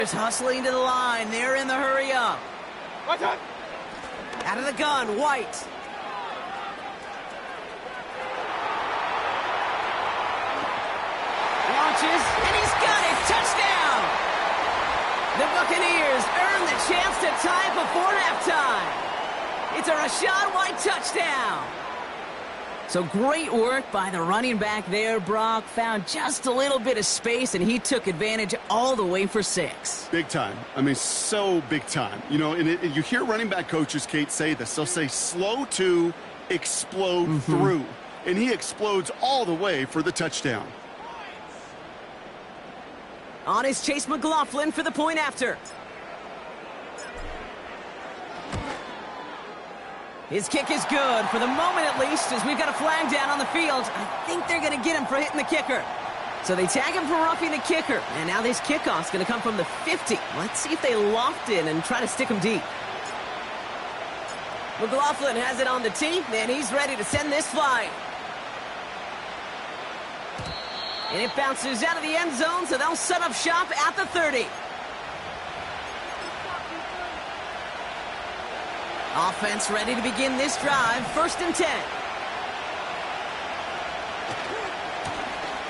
Just hustling to the line. They're in the hurry up. Out of the gun, White. Launches, and he's got it. Touchdown! The Buccaneers earn the chance to tie it before halftime. It's a Rachaad White touchdown. So great work by the running back there, Brock. Found just a little bit of space, and he took advantage all the way for 6. Big time. I mean, so big time. You know, and you hear running back coaches, Kate, say this. They'll say slow to explode through. And he explodes all the way for the touchdown. On is Chase McLaughlin for the point after. His kick is good, for the moment at least, as we've got a flag down on the field. I think they're going to get him for hitting the kicker. So they tag him for roughing the kicker, and now this kickoff's going to come from the 50. Let's see if they loft in and try to stick him deep. McLaughlin has it on the tee, and he's ready to send this flying. And it bounces out of the end zone, so they'll set up shop at the 30. Offense ready to begin this drive. 1st and 10.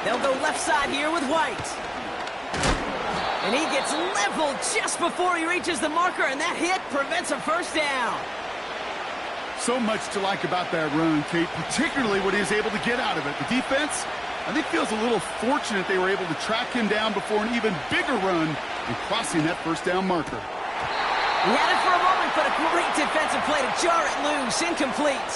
They'll go left side here with White. And he gets leveled just before he reaches the marker, and that hit prevents a first down. So much to like about that run, Kate, particularly what he was able to get out of it. The defense, I think, feels a little fortunate they were able to track him down before an even bigger run and crossing that first down marker. He had it for a moment, but a great defensive play to jar it loose. Incomplete.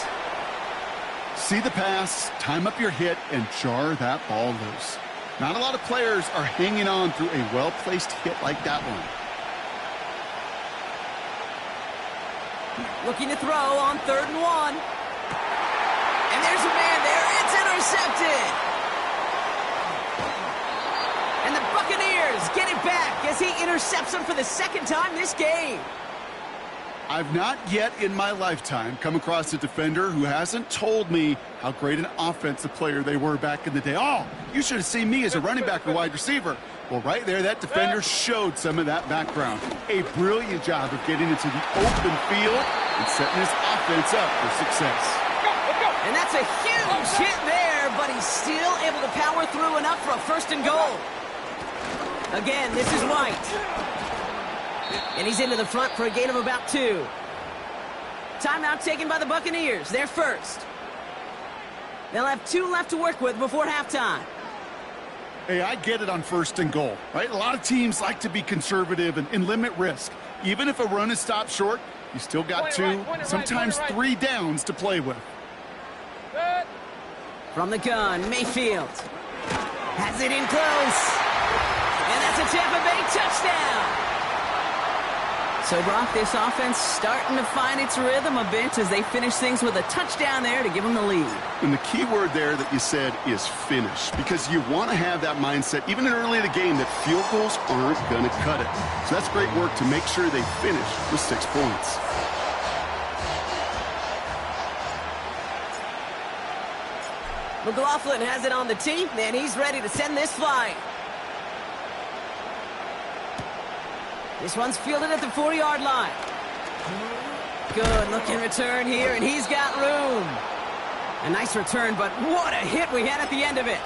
See the pass, time up your hit, and jar that ball loose. Not a lot of players are hanging on through a well-placed hit like that one. Looking to throw on 3rd and 1. And there's a man there. It's intercepted. And the Buccaneers get it back as he intercepts him for the 2nd time this game. I've not yet in my lifetime come across a defender who hasn't told me how great an offensive player they were back in the day. Oh, you should have seen me as a running back or wide receiver. Well, right there, that defender showed some of that background. A brilliant job of getting into the open field and setting his offense up for success. And that's a huge hit there, but he's still able to power through enough for a 1st and goal. Again, this is White. And he's into the front for a gain of about 2. Timeout taken by the Buccaneers. They're first. They'll have 2 left to work with before halftime. Hey, I get it on 1st and goal, right? A lot of teams like to be conservative and limit risk. Even if a run is stopped short, you still got 2, sometimes 3 downs to play with. From the gun, Mayfield has it in close. And that's a Tampa Bay touchdown. So, Brock, this offense starting to find its rhythm a bit as they finish things with a touchdown there to give them the lead. And the key word there that you said is finish, because you want to have that mindset, even early in the game, that field goals aren't going to cut it. So that's great work to make sure they finish with 6 points. McLaughlin has it on the tee, and he's ready to send this flying. This one's fielded at the 40-yard line. Good looking return here, and he's got room. A nice return, but what a hit we had at the end of it.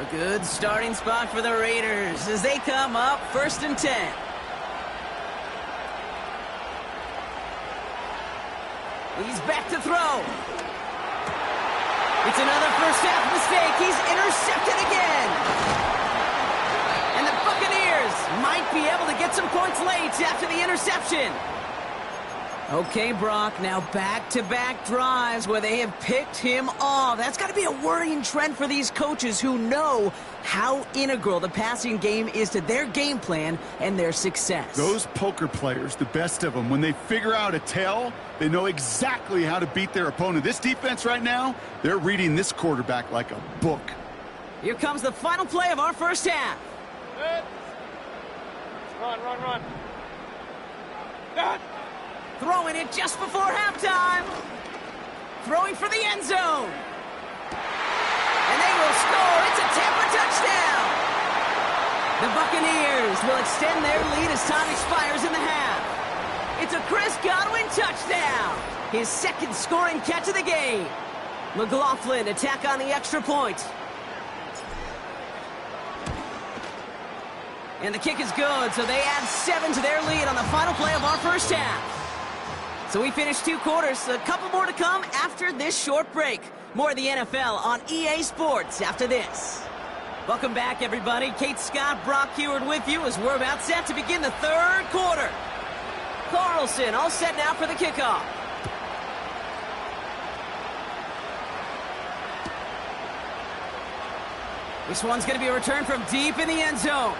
A good starting spot for the Raiders as they come up 1st and 10. He's back to throw. It's another first half mistake. He's intercepted again. And the Buccaneers might be able to get some points late after the interception. Okay, Brock, now back-to-back drives where they have picked him off. That's got to be a worrying trend for these coaches who know how integral the passing game is to their game plan and their success. Those poker players, the best of them, when they figure out a tell, they know exactly how to beat their opponent. This defense right now, they're reading this quarterback like a book. Here comes the final play of our first half. Run. Throwing it just before halftime. Throwing for the end zone. And they will score. It's a Tampa touchdown. The Buccaneers will extend their lead as time expires in the half. It's a Chris Godwin touchdown. His second scoring catch of the game. McLaughlin attack on the extra point. And the kick is good, so they add 7 to their lead on the final play of our first half. So we finished 2 quarters, a couple more to come after this short break. More of the NFL on EA Sports after this. Welcome back, everybody. Kate Scott, Brock Heward with you as we're about set to begin the third quarter. Carlson all set now for the kickoff. This one's going to be a return from deep in the end zone.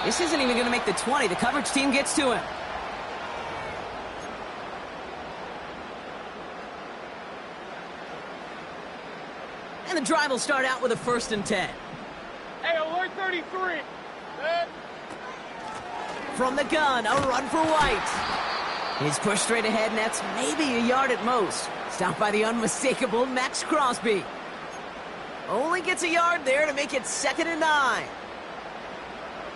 This isn't even going to make the 20. The coverage team gets to him. And the drive will start out with a 1st and 10. Hey, alert 33. From the gun, a run for White. He's pushed straight ahead, and that's maybe a yard at most. Stopped by the unmistakable Max Crosby. Only gets a yard there to make it 2nd and 9.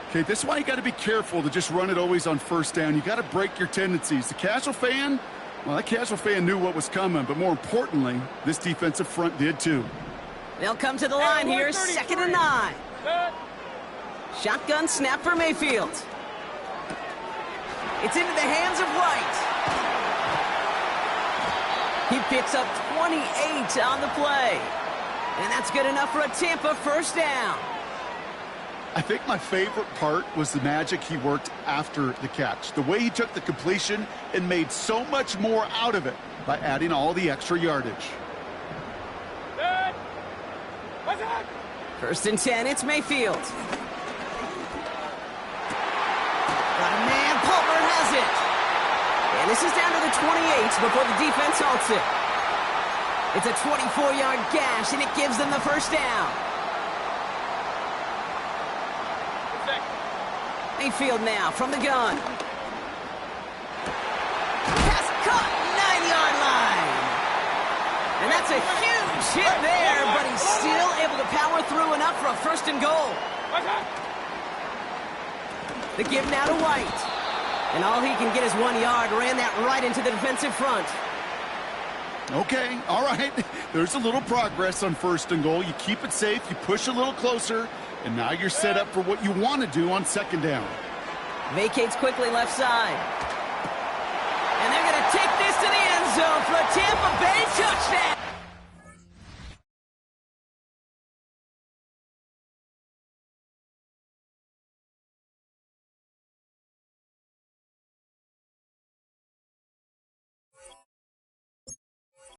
Okay, this is why you got to be careful to just run it always on 1st down. You got to break your tendencies. The casual fan, well, that casual fan knew what was coming, but more importantly, this defensive front did too. They'll come to the line here, 2nd and 9. Shotgun snap for Mayfield. It's into the hands of White. He picks up 28 on the play. And that's good enough for a Tampa 1st down. I think my favorite part was the magic he worked after the catch. The way he took the completion and made so much more out of it by adding all the extra yardage. 1st and 10, it's Mayfield. Got a man, Palmer has it. And this is down to the 28 before the defense halts it. It's a 24-yard gash, and it gives them the 1st down. Mayfield now from the gun. Pass caught, 9-yard line. And that's a huge hit there, but he's still able to power through enough for a 1st and goal. The give now to White. And all he can get is 1 yard, ran that right into the defensive front. Okay, all right. There's a little progress on 1st and goal. You keep it safe, you push a little closer, and now you're set up for what you want to do on 2nd down. Vacates quickly left side. And they're going to take this to the end zone for a Tampa Bay touchdown.